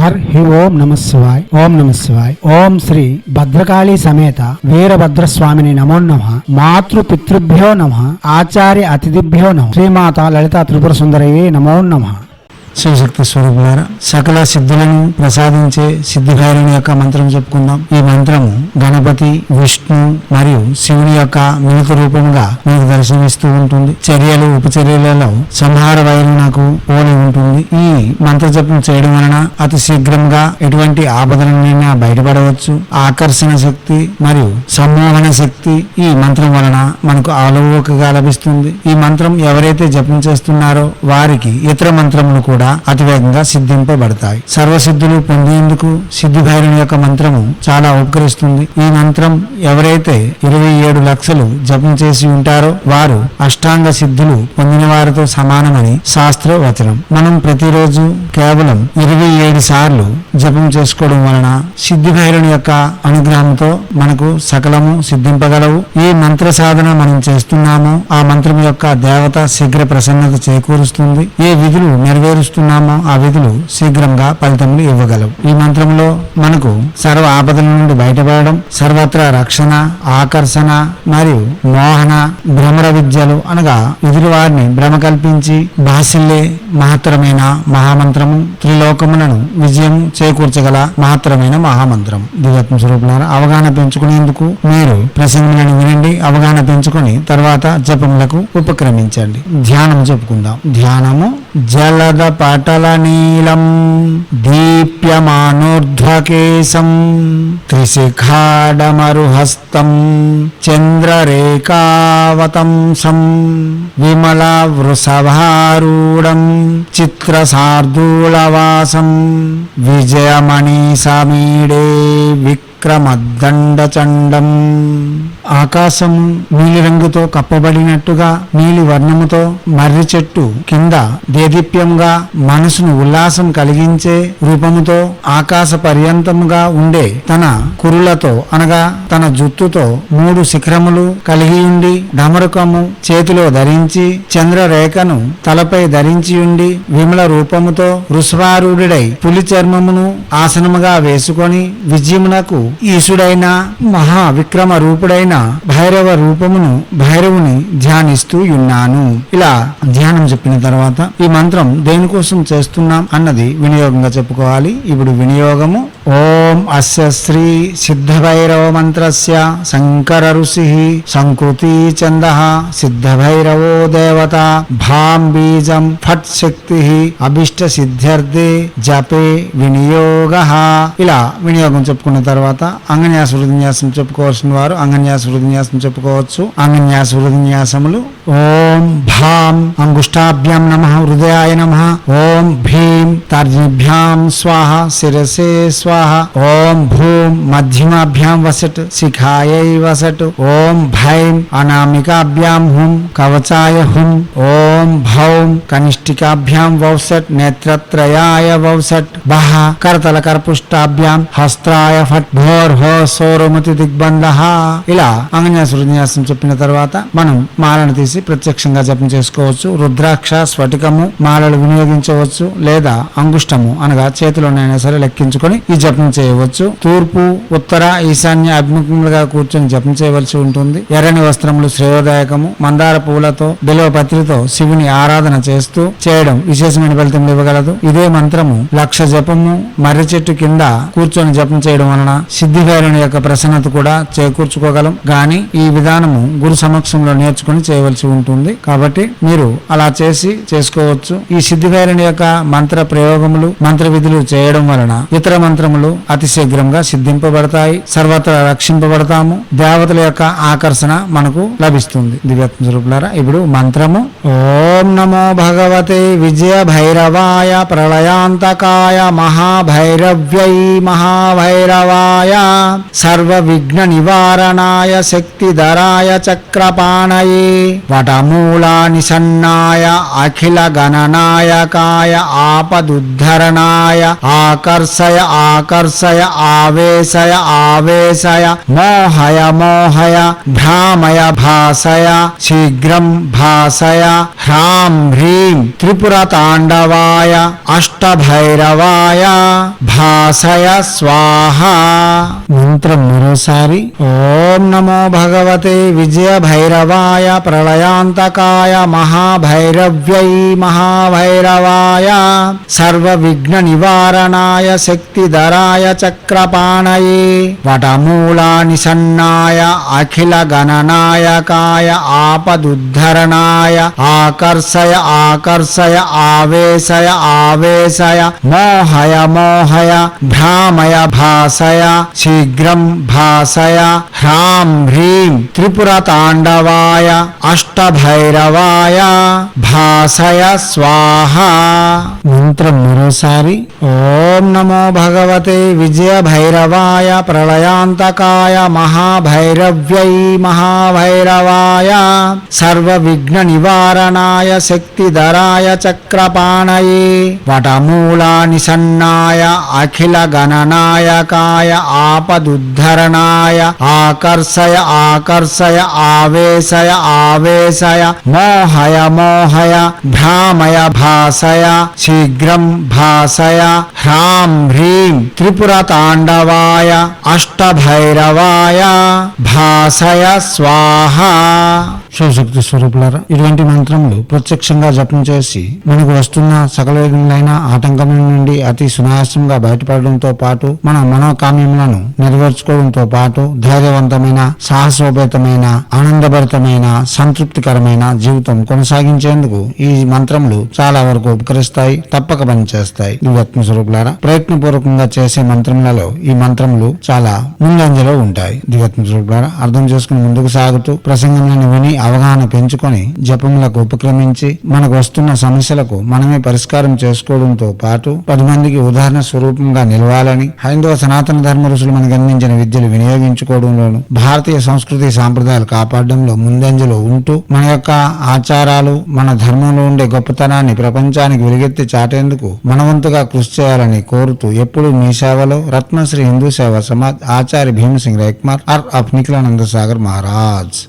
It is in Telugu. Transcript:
హి ఓం నమ శివాయ్. ఓం నమ శివాయ్. ఓం శ్రీ భద్రకాళీ సమేత వీరభద్రస్వామిని నమో నమః. మాతృ పితృభ్యో నమః. ఆచార్య అతిథిభ్యో నమః. శ్రీమాత లలితా త్రిపుర సుందరయే నమో నమః. శివశక్తి స్వరూపులారా, సకల సిద్ధులను ప్రసాదించే సిద్ధిభైరవుని యొక్క మంత్రం చెప్పుకుందాం. ఈ మంత్రము గణపతి, విష్ణు మరియు శివుని యొక్క మిలిత రూపంగా మీకు దర్శనమిస్తూ ఉంటుంది. చర్యలు ఉపచర్యలలో సంహార వైరునకు పోలి ఉంటుంది. ఈ మంత్ర జపం చేయడం వలన అతి శీఘ్రంగా ఎటువంటి ఆపదలనైనా బయటపడవచ్చు. ఆకర్షణ శక్తి మరియు సమ్మోహన శక్తి ఈ మంత్రం వలన మనకు అలవోకగా లభిస్తుంది. ఈ మంత్రం ఎవరైతే జపం చేస్తున్నారో వారికి ఇతర మంత్రములు కూడా అతివేగంగా సిద్ధింపబడతాయి. సర్వసిద్ధులు పొందేందుకు సిద్ధిభైరవుని యొక్క మంత్రము చాలా ఉపకరిస్తుంది. ఈ మంత్రం ఎవరైతే 27 లక్షలు జపం చేసి ఉంటారో వారు అష్టాంగ సిద్ధులు పొందిన వారితో సమానమని శాస్త్ర వచనం. మనం ప్రతిరోజు కేవలం 27 సార్లు జపం చేసుకోవడం వలన సిద్ధిభైరవుని యొక్క అనుగ్రహంతో మనకు సకలము సిద్ధింపగలవు. ఈ మంత్ర సాధన మనం చేస్తున్నామో ఆ మంత్రం యొక్క దేవత శీఘ్ర ప్రసన్నత చేకూరుస్తుంది. ఏ విధులు నెరవేరుస్తున్నామో ఆ విధులు శీఘ్రంగా ఫలితములు ఇవ్వగలవు. ఈ మంత్రంలో మనకు సర్వ ఆపదల నుండి బయటపడడం, సర్వత్రా రక్షణ, ఆకర్షణ మరియు మోహన, భ్రమర విద్యలు అనగా ఎదురు వారిని భ్రమ కల్పించి భాషల్లే మహత్తరమైన మహామంత్రము, త్రిలోకములను విజయం చేకూర్చగల మహత్తరమైన మహామంత్రము. దివ్యాత్మ స్వరూపులారా, అవగాహన పెంచుకునేందుకు మీరు ప్రసంగులను వినండి. అవగాహన పెంచుకొని తర్వాత జపములకు ఉపక్రమించండి. ధ్యానం చెప్పుకుందాం. ధ్యానము జలద పటల నీలం దీప్యమానోర్ధ్వకేశం త్రిశిఖాడమరుహస్తం చంద్రరేఖావతంసం విమల వృషభారూఢం చిత్రశార్దూలవాసం విజయమణి సమీడే విక్రమదండచండం. ఆకాశము నీలి రంగుతో కప్పబడినట్టుగా నీలి వర్ణముతో మర్రి చెట్టు కింద దేదీప్యంగా మనసును ఉల్లాసం కలిగించే రూపముతో ఆకాశ పర్యంతముగా ఉండే తన కురులతో అనగా తన జుత్తుతో 3 శిఖరములు కలిగి ఉండి డమరుకము చేతిలో ధరించి చంద్రరేఖను తలపై ధరించి ఉండి విమల రూపముతో వృషభారూఢుడై పులి చర్మమును ఆసనముగా వేసుకొని విజయమునకు ఈశుడైన మహా విక్రమ రూపుడైన భైరవ రూపమును భైరవుని ధ్యానిస్తూ ఉన్నాను. ఇలా ధ్యానం చెప్పిన తర్వాత ఈ మంత్రం దేనికోసం చేస్తున్నాం అన్నది వినియోగంగా చెప్పుకోవాలి. ఇప్పుడు వినియోగము. ఓం అస్య శ్రీ సిద్ధభైరవ మంత్రస్య శంకర ఋషి సంకృతి చందః సిద్ధభైరవో దేవత భాం బీజం ఫట్ శక్తి అభిష్ట సిద్ధ్యర్థే జపే వినియోగః. ఇలా వినియోగం చెప్పుకున్న తర్వాత అంగన్యాస హృదన్యాసం చెప్పుకోవాల్సిన వారు అంగన్యాస హృదన్యాసం చెప్పుకోవచ్చు. అంగన్యాస హృదన్యాసములు. ఓం భాం అంగుష్టాభ్యాం నమః హృదయాయ నమః. ఓం భీం తర్జనిభ్యాం స్వాహ శిరసే స్వాహ. ఓం భూం మధ్యమాభ్యాం వసట్ శిఖాయై వసట్. ఓం భైం అనామికాభ్యాం హుం కవచాయ హుం. ఓం భౌం కనిష్ఠికాభ్యాం వౌసట్ నేత్రత్రయాయ వౌసట్. బహ కరతల కర్పుష్టాభ్యాం హస్త్రాయ ఫట్ భోర్ హో సౌరమతి దిగ్బంధః. ఇలా అంగన్యాస హృదన్యాసం చెప్పిన తర్వాత మనం మాలను తీసి ప్రత్యక్షంగా జపం చేసుకోవచ్చు. రుద్రాక్ష స్ఫటికము మాలలు వినియోగించవచ్చు లేదా అంగుష్టము అనగా చేతిలోనైనా సరే లెక్కించుకొని ఈ జపం చేయవచ్చు. తూర్పు ఉత్తర ఈశాన్య అభిముఖంగా కూర్చొని జపం చేయవలసి ఉంటుంది. ఎర్రని వస్త్రములు శ్రేయోదాయకము. మందార పూలతో బిల్వపత్రితో శివుని ఆరాధన చేస్తూ చేయడం విశేషమైన ఫలితం ఇవ్వగలదు. ఇదే మంత్రము 1,00,000 జపము మర్రి చెట్టు కింద కూర్చొని జపం చేయడం వలన సిద్ధిభైరవుని యొక్క ప్రసన్నత కూడా చేకూర్చుకోగలం. గాని ఈ విధానము గురు సమక్షంలో నేర్చుకుని చేయవలసి ఉంటుంది. కాబట్టి మీరు అలా చేసి చేసుకోవచ్చు. ఈ సిద్ధిభైరవుని యొక్క మంత్ర ప్రయోగములు మంత్ర విధులు చేయడం వలన ఇతర మంత్రములు అతి శీఘ్రంగా సిద్ధింపబడతాయి. సర్వత్రా రక్షింపబడతాము. దేవతల యొక్క ఆకర్షణ మనకు లభిస్తుంది. దివ్యాత్మ స్వరూపులారా, ఇప్పుడు మంత్రము. ఓం నమో భగవతే విజయ భైరవాయ ప్రళయాంతకాయ మహాభైరవ్యై మహాభైరవాయ సర్వ విఘ్న నివారణాయ శక్తిధరాయ చక్రపాణయే వటమూలా నిసన్నాయ అఖిల గణనాయకాయ ఆపదుద్ధరణాయ ఆకర్షయ ఆకర్షయ ఆవేశయ ఆవేశయ మోహయ మోహయ భ్రామయ భాసయ శీఘ్రం భాసయ హ్రాం హ్రీం త్రిపుర తాండవాయ అష్టభైరవాయ భాసయ స్వాహ. మంత్రం మరోసారి. ఓం నమో భగవతే విజయ భైరవాయ ప్రళయాంతకాయ మహాభైరవ్యై మహాభైరవాయ సర్వ విఘ్న నివారణాయ శక్తిధరాయ చక్రపాణయే వటమూలా నిసన్నాయ అఖిల గణనాయకాయ ఆపదుద్ధరణాయ ఆకర్షయ ఆకర్షయ ఆవేశయ ఆవేశయ మోహయ మోహయ భ్రామయ భాసయ శీఘ్రం భాసయ హ్రాం హ్రీం త్రిపుర తాండవాయ అష్టభైరవాయ భాసయ స్వాహ. మంత్రం మరోసారి. ఓం నమో భగవతే విజయ భైరవాయ ప్రళయాంతకాయ మహాభైరవ్యై మహాభైరవాయ సర్వ విఘ్న నివారణాయ శక్తిధరాయ చక్రపాణయే వటమూలా నిసన్నాయ అఖిల గణనాయకాయ ఆపదుద్ధరణాయ ఆకర్షయ ఆకర్షయ ఆవేశయ ఆవేశయ మోహయ మోహయ భ్రామయ భాసయ శీఘ్రం భాసయ హ్రాం హ్రీం త్రిపుర తాండవాయ అష్టభైరవాయ భాసయ స్వాహ. శివశక్తి స్వరూపులారా, ఇటువంటి మంత్రములు ప్రత్యక్షంగా జపం చేసి మనకు వస్తున్న సకల విధములైన ఆటంకముల నుండి అతి సునాయాసంగా బయటపడడంతో పాటు మన మనోకామ్యములను నెరవేర్చుకోవడంతో పాటు ధైర్యవంతమైన సాహసోపేతమైన ఆనందభరితమైన సంతృప్తికరమైన జీవితం కొనసాగించేందుకు ఈ మంత్రములు చాలా వరకు ఉపకరిస్తాయి, తప్పక పనిచేస్తాయి. దివ్యాత్మ స్వరూపులారా, ప్రయత్నపూర్వకంగా చేసే మంత్రములలో ఈ మంత్రములు చాలా ముందంజలో ఉంటాయి. దివ్యాత్మ స్వరూపులారా, అర్థం చేసుకుని ముందుకు సాగుతూ ప్రసంగములను విని అవగాహన పెంచుకొని జపములకు ఉపక్రమించి మనకు వస్తున్న సమస్యలకు మనమే పరిష్కారం చేసుకోవడంతో పాటు 10 మందికి ఉదాహరణ స్వరూపంగా నిలవాలని, హైందవ సనాతన ధర్మ ఋషులు మనకు అందించిన విద్యలు వినియోగించుకోవడంలోను, భారతీయ సంస్కృతి సాంప్రదాయాలు కాపాడడంలో ముందంజలో ఉంటూ మన యొక్క ఆచారాలు మన ధర్మంలో ఉండే గొప్పతనాన్ని ప్రపంచానికి వెలుగెత్తి చాటేందుకు మనవంతుగా కృషి చేయాలని కోరుతూ ఎప్పుడు మీ సేవలో రత్నశ్రీ హిందూ సేవా సమాజ్ ఆచార్య భీమసింగ్ రైక్మార్ ఆఫ్ నిఖిలానంద సాగర్ మహారాజ్.